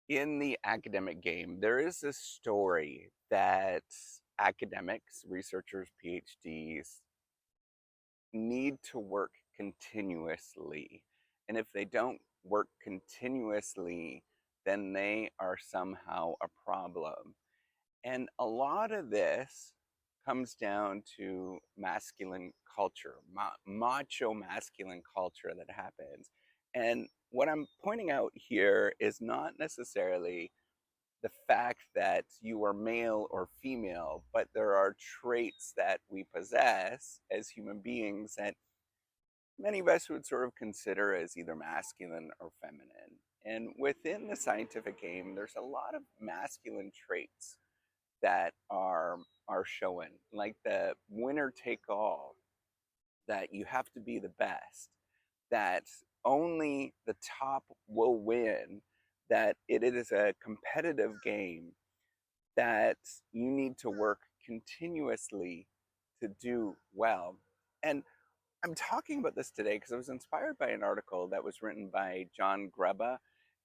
In the academic game, there is this story that academics, researchers, PhDs need to work continuously. And if they don't work continuously, then they are somehow a problem. And a lot of this comes down to masculine culture, macho masculine culture that happens. And what I'm pointing out here is not necessarily the fact that you are male or female, but there are traits that we possess as human beings that many of us would sort of consider as either masculine or feminine. And within the scientific game, there's a lot of masculine traits that are shown, like the winner take all, that you have to be the best, that only the top will win, that it is a competitive game, that you need to work continuously to do well. And I'm talking about this today because I was inspired by an article that was written by John Greba.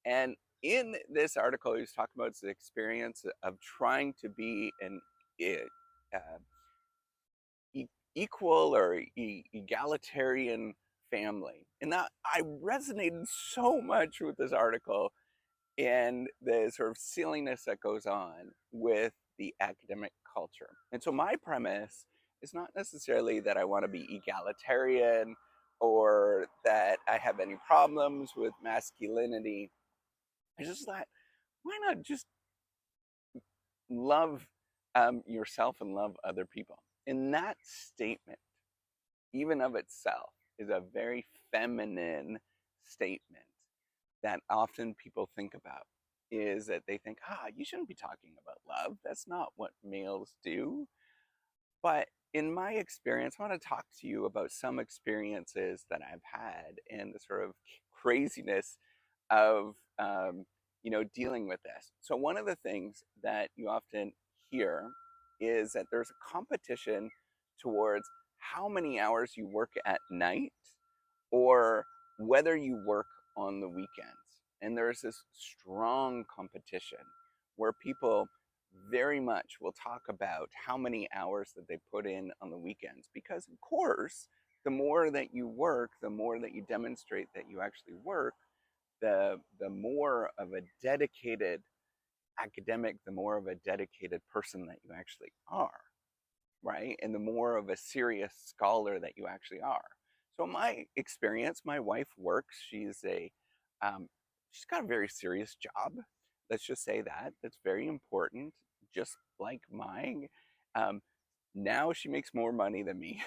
And in this article, he was talking about his experience of trying to be an uh, equal or egalitarian family. And that I resonated so much with this article and the sort of silliness that goes on with the academic culture. And so my premise is not necessarily that I want to be egalitarian or that I have any problems with masculinity. It's just that why not just love yourself and love other people? And that statement, even of itself, is a very feminine statement that often people think about, is that they think, you shouldn't be talking about love. That's not what males do. But in my experience, I want to talk to you about some experiences that I've had and the sort of craziness of, dealing with this. So one of the things that you often hear is that there's a competition towards how many hours you work at night or whether you work on the weekends. And there's this strong competition where people very much will talk about how many hours that they put in on the weekends. Because, of course, the more that you work, the more that you demonstrate that you actually work, the more of a dedicated academic, the more of a dedicated person that you actually are, right? And the more of a serious scholar that you actually are. So my experience, my wife works. Um, she's got a very serious job. Let's just say that. That's very important, just like mine. Um, now she makes more money than me.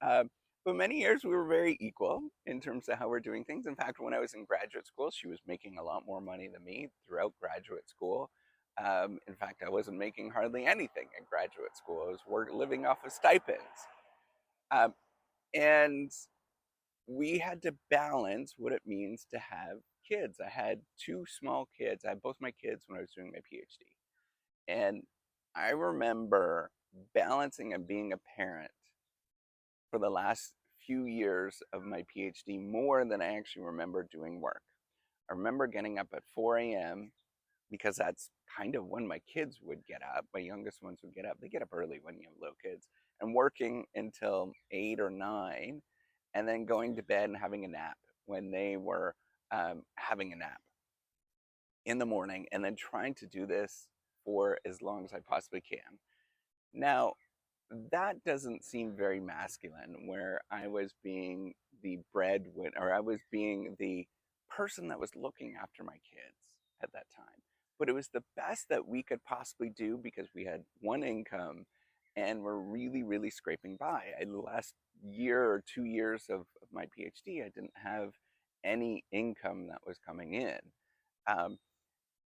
um, but many years we were very equal in terms of how we're doing things. In fact, when I was in graduate school, she was making a lot more money than me throughout graduate school. In fact, I wasn't making hardly anything in graduate school. I was living off of stipends. Um, and we had to balance what it means to have kids. I had two small kids. I had both my kids when I was doing my PhD. And I remember balancing and being a parent for the last few years of my PhD more than I actually remember doing work. I remember getting up at 4 a.m. because that's kind of when my kids would get up. My youngest ones would get up. They get up early when you have little kids, and working until 8 or 9, and then going to bed and having a nap when they were having a nap in the morning, and then trying to do this for as long as I possibly can. Now, that doesn't seem very masculine, where I was being the breadwinner, or I was being the person that was looking after my kids at that time. But it was the best that we could possibly do because we had one income and we're really, really scraping by. The last year or 2 years of my PhD, I didn't have any income that was coming in. Um,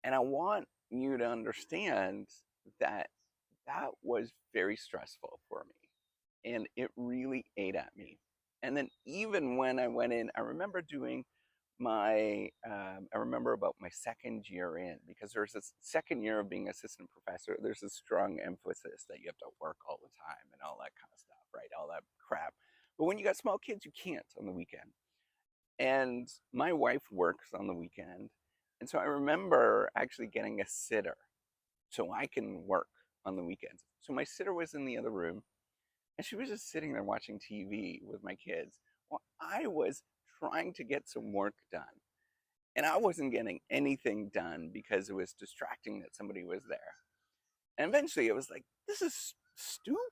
and I want you to understand that that was very stressful for me. And it really ate at me. And then even when I went in, I remember I remember about my second year in, because there's this second year of being assistant professor, there's a strong emphasis that you have to work all the time and all that kind of stuff, right? All that crap. But when you got small kids, you can't on the weekend. And my wife works on the weekend. And so I remember actually getting a sitter so I can work on the weekends. So my sitter was in the other room and she was just sitting there watching TV with my kids while I was trying to get some work done. And I wasn't getting anything done because it was distracting that somebody was there. And eventually it was like, this is stupid.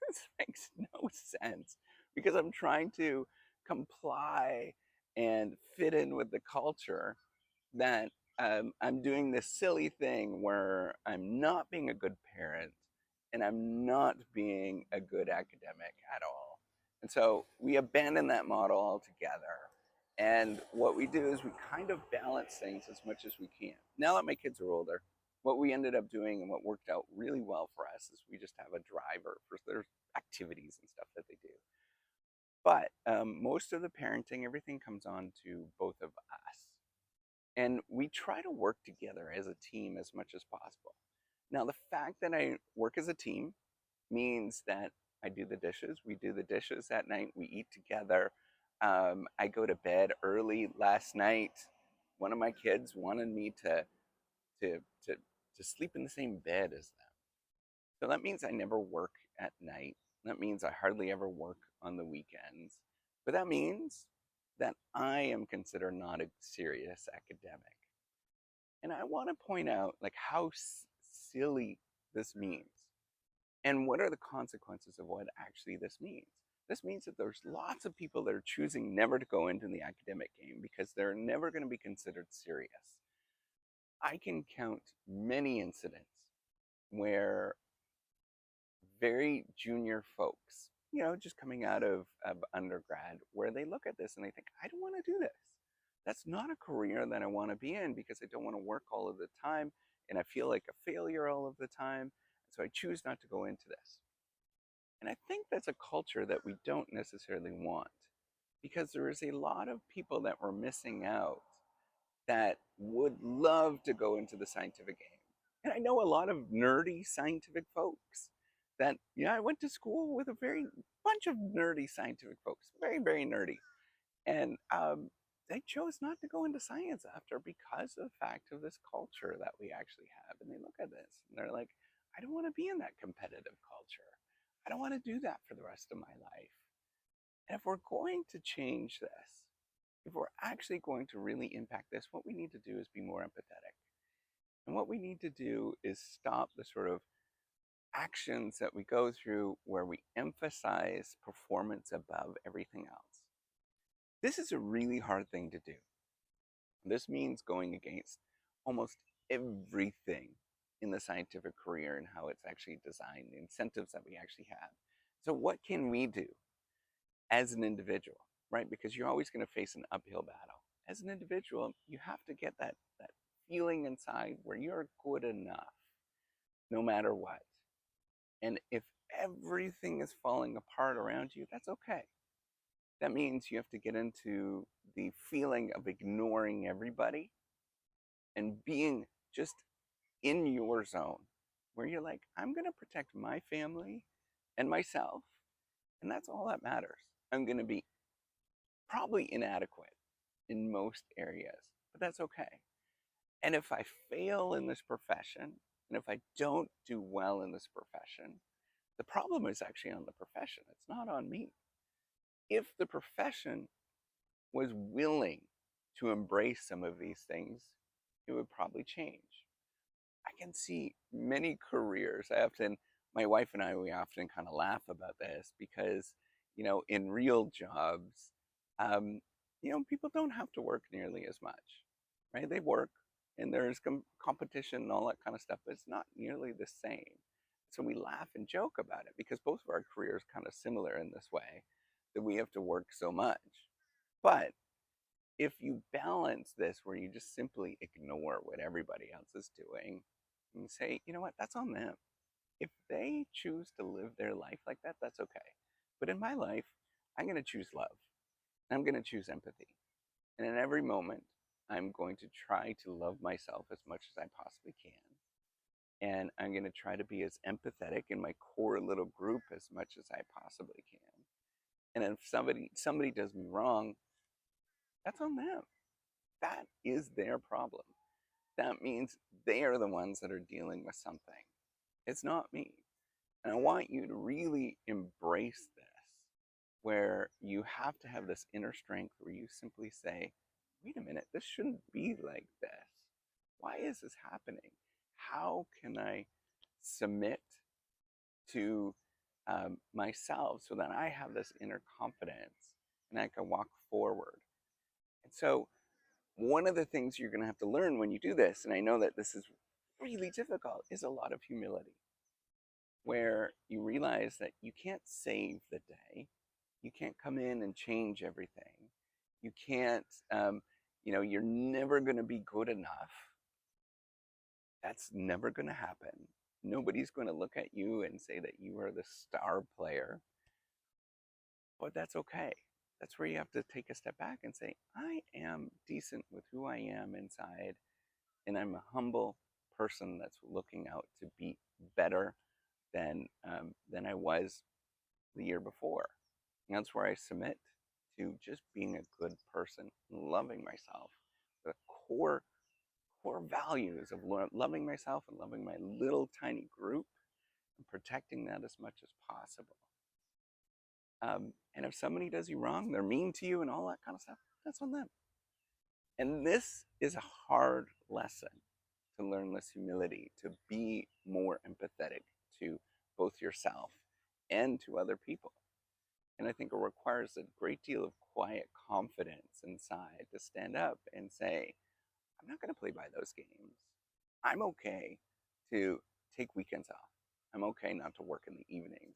This makes no sense because I'm trying to comply and fit in with the culture that I'm doing this silly thing where I'm not being a good parent and I'm not being a good academic at all. And so we abandon that model altogether. And what we do is we kind of balance things as much as we can. Now that my kids are older, what we ended up doing and what worked out really well for us is we just have a driver for their activities and stuff that they do. But most of the parenting, everything comes on to both of us. And we try to work together as a team as much as possible. Now, the fact that I work as a team means that I do the dishes. We do the dishes at night. We eat together. I go to bed early. Last night, one of my kids wanted me to, to, to sleep in the same bed as them. So that means I never work at night. That means I hardly ever work on the weekends. But that means that I am considered not a serious academic. And I want to point out like how silly this means and what are the consequences of what actually this means. This means that there's lots of people that are choosing never to go into the academic game because they're never going to be considered serious. I can count many incidents where very junior folks, just coming out of undergrad, where they look at this and they think, I don't want to do this. That's not a career that I want to be in because I don't want to work all of the time and I feel like a failure all of the time. So I choose not to go into this. And I think that's a culture that we don't necessarily want because there is a lot of people that we're missing out that would love to go into the scientific game. And I know a lot of nerdy scientific folks that, I went to school with a very bunch of nerdy scientific folks, very, very nerdy. And they chose not to go into science after because of the fact of this culture that we actually have. And they look at this and they're like, I don't want to be in that competitive culture. I don't want to do that for the rest of my life. And if we're going to change this, if we're actually going to really impact this, what we need to do is be more empathetic. And what we need to do is stop the sort of actions that we go through where we emphasize performance above everything else. This is a really hard thing to do. This means going against almost everything in the scientific career and how it's actually designed, the incentives that we actually have. So what can we do as an individual, right? Because you're always going to face an uphill battle. As an individual, you have to get that feeling inside where you're good enough no matter what. And if everything is falling apart around you, that's okay. That means you have to get into the feeling of ignoring everybody and being just in your zone where you're like, I'm going to protect my family and myself. And that's all that matters. I'm going to be probably inadequate in most areas, but that's okay. And if I fail in this profession, and if I don't do well in this profession, the problem is actually on the profession. It's not on me. If the profession was willing to embrace some of these things, it would probably change. I can see many careers. My wife and I, we often kind of laugh about this because, in real jobs, people don't have to work nearly as much, right? They work and there's competition and all that kind of stuff, but it's not nearly the same. So we laugh and joke about it because both of our careers are kind of similar in this way that we have to work so much. But if you balance this where you just simply ignore what everybody else is doing and say, you know what, that's on them. If they choose to live their life like that, that's okay. But in my life, I'm going to choose love. I'm going to choose empathy. And in every moment, I'm going to try to love myself as much as I possibly can. And I'm going to try to be as empathetic in my core little group as much as I possibly can. And if somebody does me wrong, that's on them. That is their problem. that means they are the ones that are dealing with something. It's not me. And I want you to really embrace this, where you have to have this inner strength where you simply say, wait a minute, this shouldn't be like this. Why is this happening? How can I submit to myself so that I have this inner confidence and I can walk forward? And so, one of the things you're going to have to learn when you do this, and I know that this is really difficult, is a lot of humility, where you realize that you can't save the day. You can't come in and change everything. You can't, you're never going to be good enough. That's never going to happen. Nobody's going to look at you and say that you are the star player. But that's okay. That's where you have to take a step back and say, I am decent with who I am inside, and I'm a humble person that's looking out to be better than I was the year before. And that's where I submit to just being a good person, loving myself. The core values of loving myself and loving my little tiny group and protecting that as much as possible. And if somebody does you wrong, they're mean to you and all that kind of stuff, that's on them. And this is a hard lesson, to learn this humility, to be more empathetic to both yourself and to other people. And I think it requires a great deal of quiet confidence inside to stand up and say, I'm not going to play by those games. I'm okay to take weekends off. I'm okay not to work in the evenings.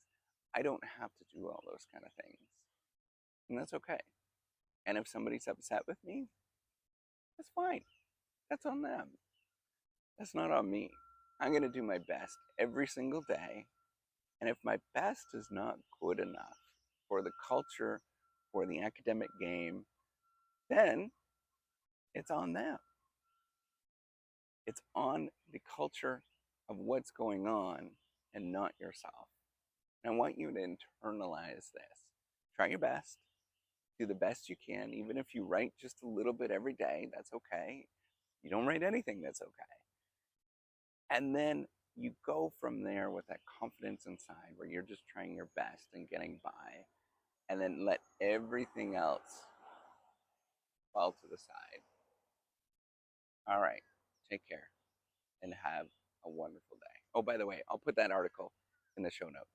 I don't have to do all those kind of things. And that's okay. And if somebody's upset with me, that's fine. That's on them. That's not on me. I'm going to do my best every single day. And if my best is not good enough for the culture, for the academic game, then it's on them. It's on the culture of what's going on and not yourself. And I want you to internalize this. Try your best. Do the best you can. Even if you write just a little bit every day, that's okay. You don't write anything, that's okay. And then you go from there with that confidence inside where you're just trying your best and getting by. And then let everything else fall to the side. All right. Take care and have a wonderful day. Oh, by the way, I'll put that article in the show notes.